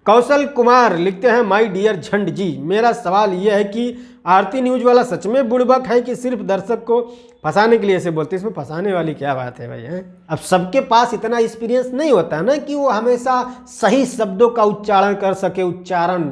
कौशल कुमार लिखते हैं, my dear झंड जी, मेरा सवाल यह है कि आरती न्यूज़ वाला सच में बुड़बक है कि सिर्फ दर्शक को फंसाने के लिए ऐसे बोलते हैं? इसमें फंसाने वाली क्या बात है भाई? हैं, अब सबके पास इतना एक्सपीरियंस नहीं होता ना कि वो हमेशा सही शब्दों का उच्चारण कर सके। उच्चारण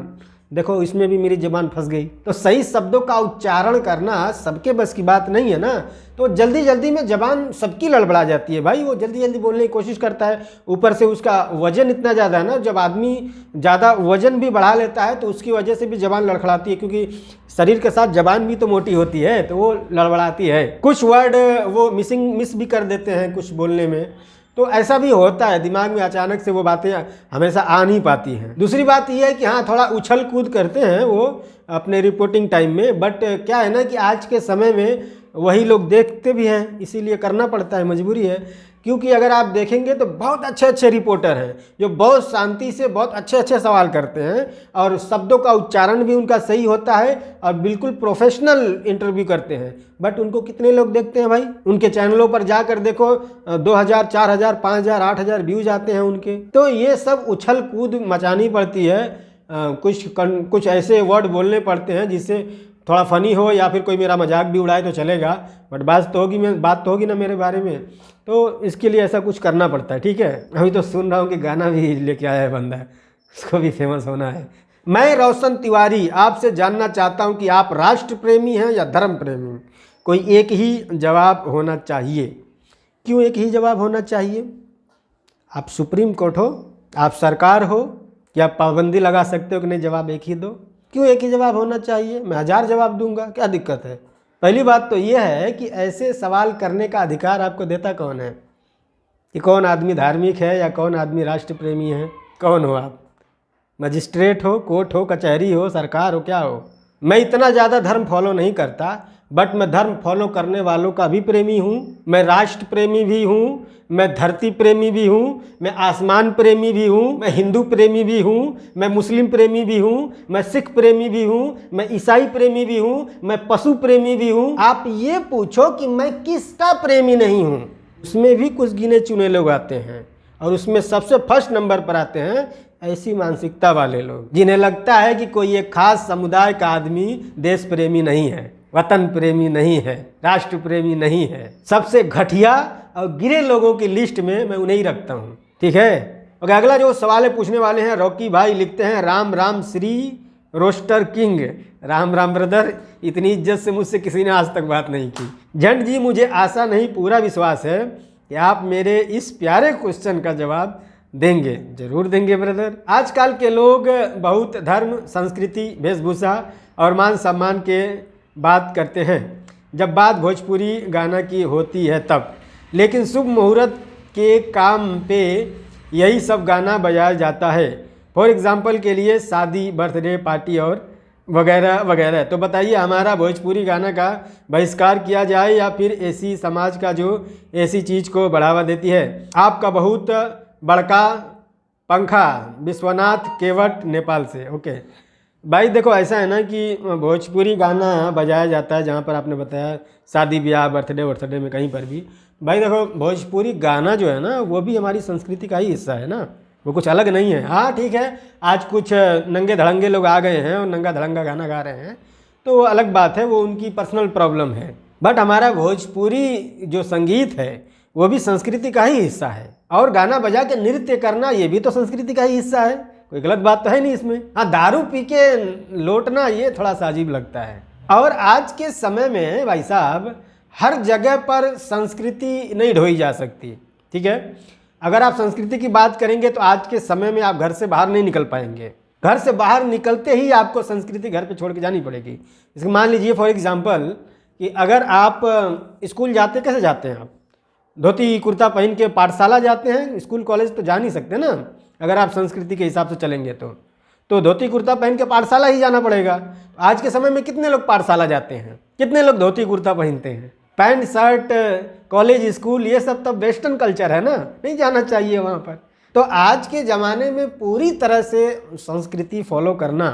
देखो, इसमें भी मेरी ज़बान फंस गई। तो सही शब्दों का उच्चारण करना सबके बस की बात नहीं है ना। तो जल्दी जल्दी में ज़बान सबकी लड़बड़ा जाती है भाई। वो जल्दी जल्दी बोलने की कोशिश करता है, ऊपर से उसका वजन इतना ज़्यादा है ना। जब आदमी ज़्यादा वजन भी बढ़ा लेता है तो उसकी वजह से भी ज़बान लड़खड़ाती है, क्योंकि शरीर के साथ ज़बान भी तो मोटी होती है, तो वो लड़बड़ाती है। कुछ वर्ड वो मिस भी कर देते हैं कुछ बोलने में। तो ऐसा भी होता है, दिमाग में अचानक से वो बातें हमेशा आ नहीं पाती हैं। दूसरी बात यह है कि हाँ, थोड़ा उछल कूद करते हैं वो अपने रिपोर्टिंग टाइम में, बट क्या है ना कि आज के समय में वही लोग देखते भी हैं, इसीलिए करना पड़ता है, मजबूरी है। क्योंकि अगर आप देखेंगे तो बहुत अच्छे अच्छे रिपोर्टर हैं जो बहुत शांति से बहुत अच्छे अच्छे सवाल करते हैं और शब्दों का उच्चारण भी उनका सही होता है और बिल्कुल प्रोफेशनल इंटरव्यू करते हैं। बट उनको कितने लोग देखते हैं भाई? उनके चैनलों पर जाकर देखो, 2000, 4000, 5000, 8000 व्यूज आते हैं उनके। तो ये सब उछल कूद मचानी पड़ती है। कुछ ऐसे वर्ड बोलने पड़ते हैं जिससे थोड़ा फनी हो या फिर कोई मेरा मजाक भी उड़ाए तो चलेगा, बट बात तो होगी ना मेरे बारे में। तो इसके लिए ऐसा कुछ करना पड़ता है, ठीक है। अभी तो सुन रहा हूँ कि गाना भी लेके आया है बंदा, उसको भी फेमस होना है। मैं रोशन तिवारी आपसे जानना चाहता हूँ कि आप राष्ट्र प्रेमी हैं या धर्म प्रेमी? कोई एक ही जवाब होना चाहिए। क्यों एक ही जवाब होना चाहिए? आप सुप्रीम कोर्ट हो, आप सरकार हो, क्या पाबंदी लगा सकते हो कि नहीं जवाब एक ही दो? क्यों एक ही जवाब होना चाहिए? मैं 1000 जवाब दूंगा, क्या दिक्कत है? पहली बात तो यह है कि ऐसे सवाल करने का अधिकार आपको देता कौन है? कि कौन आदमी धार्मिक है या कौन आदमी राष्ट्र प्रेमी है? कौन हो आप? मजिस्ट्रेट हो, कोर्ट हो, कचहरी हो, सरकार हो, क्या हो? मैं इतना ज़्यादा धर्म फॉलो नहीं करता, बट मैं धर्म फॉलो करने वालों का भी प्रेमी हूँ। मैं राष्ट्र प्रेमी भी हूँ, मैं धरती प्रेमी भी हूँ, मैं आसमान प्रेमी भी हूँ, मैं हिंदू प्रेमी भी हूँ, मैं मुस्लिम प्रेमी भी हूँ, मैं सिख प्रेमी भी हूँ, मैं ईसाई प्रेमी भी हूँ, मैं पशु प्रेमी भी हूँ। आप ये पूछो कि मैं किसका प्रेमी नहीं हूँ? उसमें भी कुछ गिने चुने लोग आते हैं और उसमें सबसे फर्स्ट नंबर पर आते हैं ऐसी मानसिकता वाले लोग जिन्हें लगता है कि कोई एक खास समुदाय का आदमी देश प्रेमी नहीं है, वतन प्रेमी नहीं है, राष्ट्र प्रेमी नहीं है। सबसे घटिया और गिरे लोगों की लिस्ट में मैं उन्हें ही रखता हूँ, ठीक है। और अगला जो सवाल पूछने वाले हैं, रॉकी भाई लिखते हैं, Ram Ram Shri roaster king. Ram Ram brother, इतनी इज्जत से मुझसे किसी ने आज तक बात नहीं की। झंड जी, मुझे आशा नहीं पूरा विश्वास है कि आप मेरे इस प्यारे क्वेश्चन का जवाब देंगे। जरूर देंगे ब्रदर। आजकल के लोग बहुत धर्म, संस्कृति, वेशभूषा और मान सम्मान के बात करते हैं जब बात भोजपुरी गाना की होती है तब, लेकिन शुभ मुहूर्त के काम पे यही सब गाना बजाया जाता है। फॉर एग्जाम्पल के लिए शादी, बर्थडे पार्टी और वगैरह वगैरह। तो बताइए, हमारा भोजपुरी गाना का बहिष्कार किया जाए या फिर ऐसी समाज का जो ऐसी चीज़ को बढ़ावा देती है? आपका बहुत बड़का पंखा, विश्वनाथ केवट, नेपाल से। ओके भाई, देखो ऐसा है ना कि भोजपुरी गाना बजाया जाता है जहाँ पर आपने बताया शादी ब्याह, बर्थडे में, कहीं पर भी। भाई देखो, भोजपुरी गाना जो है ना वो भी हमारी संस्कृति का ही हिस्सा है ना, वो कुछ अलग नहीं है। हाँ ठीक है, आज कुछ नंगे धड़ंगे लोग आ गए हैं और नंगा धड़ंगा गाना गा रहे हैं तो वो अलग बात है, वो उनकी पर्सनल प्रॉब्लम है। बट हमारा भोजपुरी जो संगीत है वो भी संस्कृति का ही हिस्सा है, और गाना बजा के नृत्य करना ये भी तो संस्कृति का ही हिस्सा है। कोई गलत बात तो है नहीं इसमें। हाँ, दारू पी के लौटना ये थोड़ा सा अजीब लगता है। और आज के समय में भाई साहब हर जगह पर संस्कृति नहीं ढोई जा सकती, ठीक है। अगर आप संस्कृति की बात करेंगे तो आज के समय में आप घर से बाहर नहीं निकल पाएंगे। घर से बाहर निकलते ही आपको संस्कृति घर पे छोड़ के जानी पड़ेगी। इसको मान लीजिए फॉर एग्जांपल कि अगर आप स्कूल जाते, कैसे जाते हैं आप? धोती कुर्ता पहन के पाठशाला जाते हैं, स्कूल कॉलेज तो जा नहीं सकते ना। अगर आप संस्कृति के हिसाब से चलेंगे तो धोती कुर्ता पहन के पाठशाला ही जाना पड़ेगा। आज के समय में कितने लोग पाठशाला जाते हैं? कितने लोग धोती कुर्ता पहनते हैं? पैंट शर्ट, कॉलेज, स्कूल, ये सब तो वेस्टर्न कल्चर है ना, नहीं जाना चाहिए वहाँ पर। तो आज के ज़माने में पूरी तरह से संस्कृति फॉलो करना,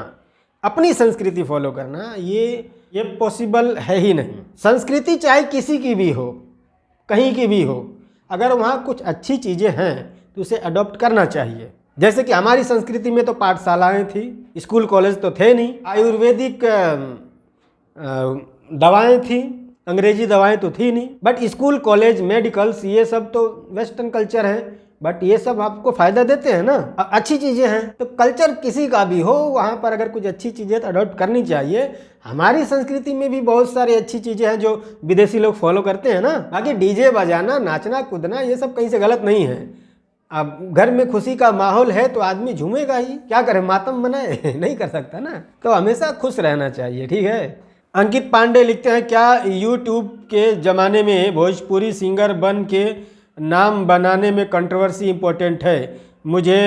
अपनी संस्कृति फॉलो करना, ये पॉसिबल है ही नहीं। संस्कृति चाहे किसी की भी हो, कहीं की भी हो, अगर वहाँ कुछ अच्छी चीज़ें हैं तो उसे अडॉप्ट करना चाहिए। जैसे कि हमारी संस्कृति में तो पाठशालाएं थी, स्कूल कॉलेज तो थे नहीं, आयुर्वेदिक दवाएं थी, अंग्रेजी दवाएं तो थी नहीं, बट स्कूल कॉलेज मेडिकल्स ये सब तो वेस्टर्न कल्चर है, बट ये सब आपको फायदा देते हैं ना, अच्छी चीज़ें हैं। तो कल्चर किसी का भी हो, वहाँ पर अगर कुछ अच्छी चीज़ें तो अडॉप्ट करनी चाहिए। हमारी संस्कृति में भी बहुत सारी अच्छी चीज़ें हैं जो विदेशी लोग फॉलो करते हैं ना। बाकी डीजे बजाना, नाचना कूदना ये सब कहीं से गलत नहीं है। अब घर में खुशी का माहौल है तो आदमी झूमेगा ही, क्या करे, मातम बनाए नहीं कर सकता ना, तो हमेशा खुश रहना चाहिए, ठीक है। अंकित पांडे लिखते हैं, क्या यूट्यूब के ज़माने में भोजपुरी सिंगर बन के नाम बनाने में कंट्रोवर्सी इम्पोर्टेंट है? मुझे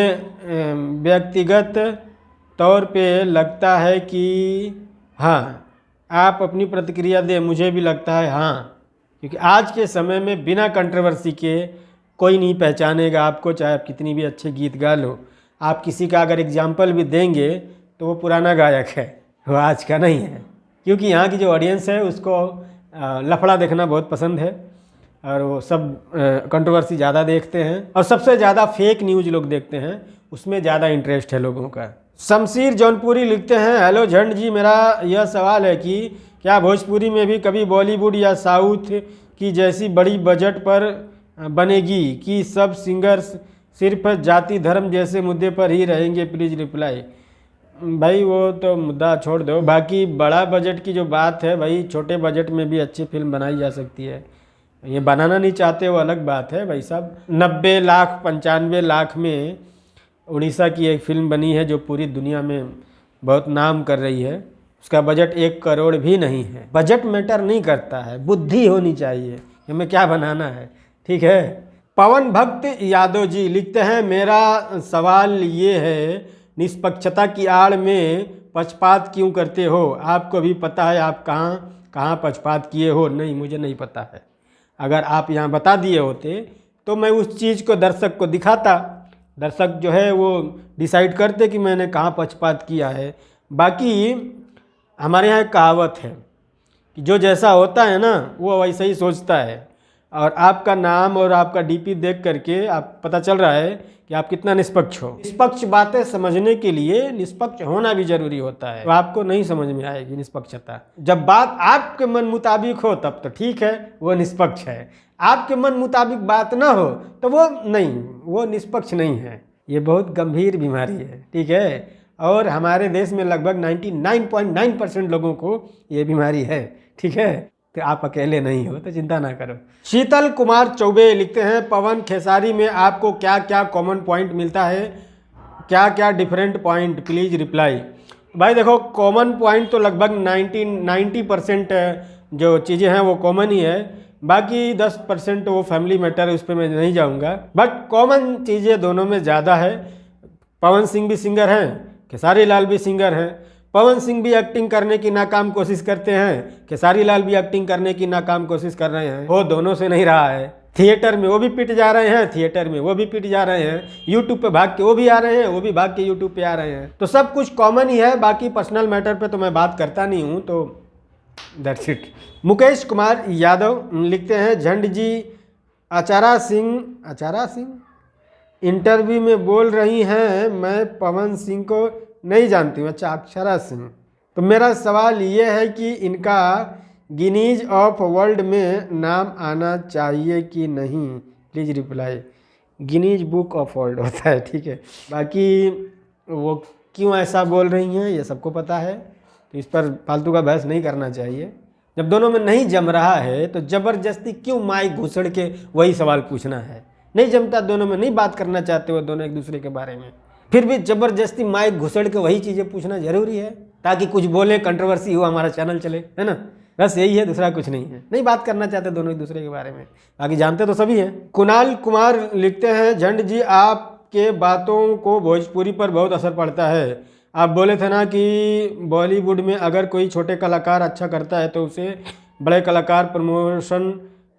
व्यक्तिगत तौर पे लगता है कि हाँ। आप अपनी प्रतिक्रिया दें। मुझे भी लगता है हाँ, क्योंकि आज के समय में बिना कंट्रोवर्सी के कोई नहीं पहचानेगा आपको, चाहे आप कितनी भी अच्छे गीत गा लो। आप किसी का अगर एग्जाम्पल भी देंगे तो वो पुराना गायक है, वो आज का नहीं है, क्योंकि यहाँ की जो ऑडियंस है उसको लफड़ा देखना बहुत पसंद है और वो सब कंट्रोवर्सी ज़्यादा देखते हैं और सबसे ज़्यादा फेक न्यूज़ लोग देखते हैं, उसमें ज़्यादा इंटरेस्ट है लोगों का। शमशीर जौनपुरी लिखते हैं, हेलो झंड जी, मेरा यह सवाल है कि क्या भोजपुरी में भी कभी बॉलीवुड या साउथ की जैसी बड़ी बजट पर बनेगी कि सब सिंगर्स सिर्फ जाति धर्म जैसे मुद्दे पर ही रहेंगे? Please reply. भाई वो तो मुद्दा छोड़ दो, बाकी बड़ा बजट की जो बात है भाई, छोटे बजट में भी अच्छी फिल्म बनाई जा सकती है। ये बनाना नहीं चाहते वो अलग बात है भाई साहब। 90 लाख 95 लाख में उड़ीसा की एक फिल्म बनी है जो पूरी दुनिया में बहुत नाम कर रही है, उसका बजट 1 करोड़ भी नहीं है। बजट मैटर नहीं करता है, बुद्धि होनी चाहिए कि हमें क्या बनाना है, ठीक है। पवन भक्त यादव जी लिखते हैं, मेरा सवाल ये है, निष्पक्षता की आड़ में पक्षपात क्यों करते हो? आपको भी पता है आप कहाँ कहाँ पक्षपात किए हो? नहीं, मुझे नहीं पता है। अगर आप यहाँ बता दिए होते तो मैं उस चीज़ को दर्शक को दिखाता, दर्शक जो है वो डिसाइड करते कि मैंने कहाँ पक्षपात किया है। बाकी हमारे यहाँ एक कहावत है कि जो जैसा होता है ना वो वैसा ही सोचता है, और आपका नाम और आपका डीपी देख करके आप पता चल रहा है कि आप कितना निष्पक्ष हो। निष्पक्ष बातें समझने के लिए निष्पक्ष होना भी जरूरी होता है, तो आपको नहीं समझ में आएगी निष्पक्षता। जब बात आपके मन मुताबिक हो तब तो ठीक है, वो निष्पक्ष है। आपके मन मुताबिक बात ना हो तो वो नहीं, वो निष्पक्ष नहीं है। ये बहुत गंभीर बीमारी है, ठीक है। और हमारे देश में लगभग 99.9% लोगों को ये बीमारी है, ठीक है। तो आप अकेले नहीं हो, तो चिंता ना करो। शीतल कुमार चौबे लिखते हैं, पवन खेसारी में आपको क्या क्या कॉमन पॉइंट मिलता है, क्या क्या डिफरेंट पॉइंट? Please reply. भाई देखो, कॉमन पॉइंट तो लगभग 90% जो चीज़ें हैं वो कॉमन ही है, बाकी 10% वो फैमिली मैटर है, उस पर मैं नहीं जाऊँगा। बट कॉमन चीज़ें दोनों में ज़्यादा है। पवन सिंह भी सिंगर हैं, खेसारी लाल भी सिंगर हैं। पवन सिंह भी एक्टिंग करने की नाकाम कोशिश करते हैं, खेसारी लाल भी एक्टिंग करने की नाकाम कोशिश कर रहे हैं। वो दोनों से नहीं रहा है। थिएटर में वो भी पिट जा रहे हैं, थिएटर में वो भी पिट जा रहे हैं, यूट्यूब पे भाग के वो भी आ रहे हैं, वो भी भाग के यूट्यूब पे आ रहे हैं। तो सब कुछ कॉमन ही है। बाकी पर्सनल मैटर पे तो मैं बात करता नहीं हूँ, तो दैट्स इट। मुकेश कुमार यादव लिखते हैं, झंड जी, आचारा सिंह इंटरव्यू में बोल रही हैं मैं पवन सिंह को नहीं जानती हूँ। अच्छा, अक्षरा सिंह। तो मेरा सवाल ये है कि इनका गिनीज ऑफ वर्ल्ड में नाम आना चाहिए कि नहीं? Please reply. Guinness book of world होता है, ठीक है। बाकी वो क्यों ऐसा बोल रही हैं ये सबको पता है, तो इस पर फालतू का बहस नहीं करना चाहिए। जब दोनों में नहीं जम रहा है तो ज़बरदस्ती क्यों माइक घुसड़ के वही सवाल पूछना है? नहीं जमता, दोनों में नहीं बात करना चाहते वो दोनों एक दूसरे के बारे में, फिर भी ज़बरदस्ती माइक घुसड़ के वही चीज़ें पूछना जरूरी है ताकि कुछ बोले, कंट्रोवर्सी हो, हमारा चैनल चले, है ना। बस यही है, दूसरा कुछ नहीं है। नहीं बात करना चाहते दोनों एक दूसरे के बारे में, बाकी जानते तो सभी हैं। कुणाल कुमार लिखते हैं, झंड जी, आपके बातों को भोजपुरी पर बहुत असर पड़ता है। आप बोले थे ना कि बॉलीवुड में अगर कोई छोटे कलाकार अच्छा करता है तो उसे बड़े कलाकार प्रमोशन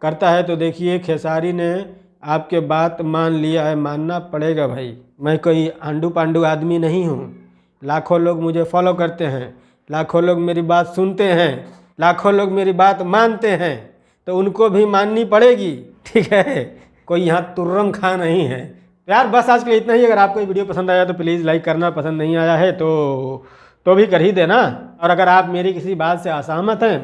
करता है। तो देखिए, खेसारी ने आपके बात मान लिया है, मानना पड़ेगा भाई। मैं कोई आंडू पांडू आदमी नहीं हूँ। लाखों लोग मुझे फॉलो करते हैं, लाखों लोग मेरी बात सुनते हैं, लाखों लोग मेरी बात मानते हैं, तो उनको भी माननी पड़ेगी, ठीक है। कोई यहाँ तुर्रम खां नहीं है, तो यार बस आज के लिए इतना ही। अगर आपको ये वीडियो पसंद आया तो प्लीज़ लाइक करना, पसंद नहीं आया है तो भी कर ही देना। और अगर आप मेरी किसी बात से असहमत हैं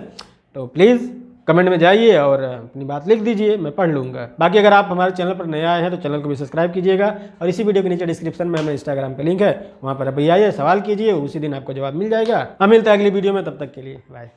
तो प्लीज़ कमेंट में जाइए और अपनी बात लिख दीजिए, मैं पढ़ लूँगा। बाकी अगर आप हमारे चैनल पर नए आए हैं तो चैनल को भी सब्सक्राइब कीजिएगा। और इसी वीडियो के नीचे डिस्क्रिप्शन में हमारे इंस्टाग्राम का लिंक है, वहाँ पर अभी आइए, सवाल कीजिए, उसी दिन आपको जवाब मिल जाएगा। हम मिलते हैं अगली वीडियो में, तब तक के लिए बाय।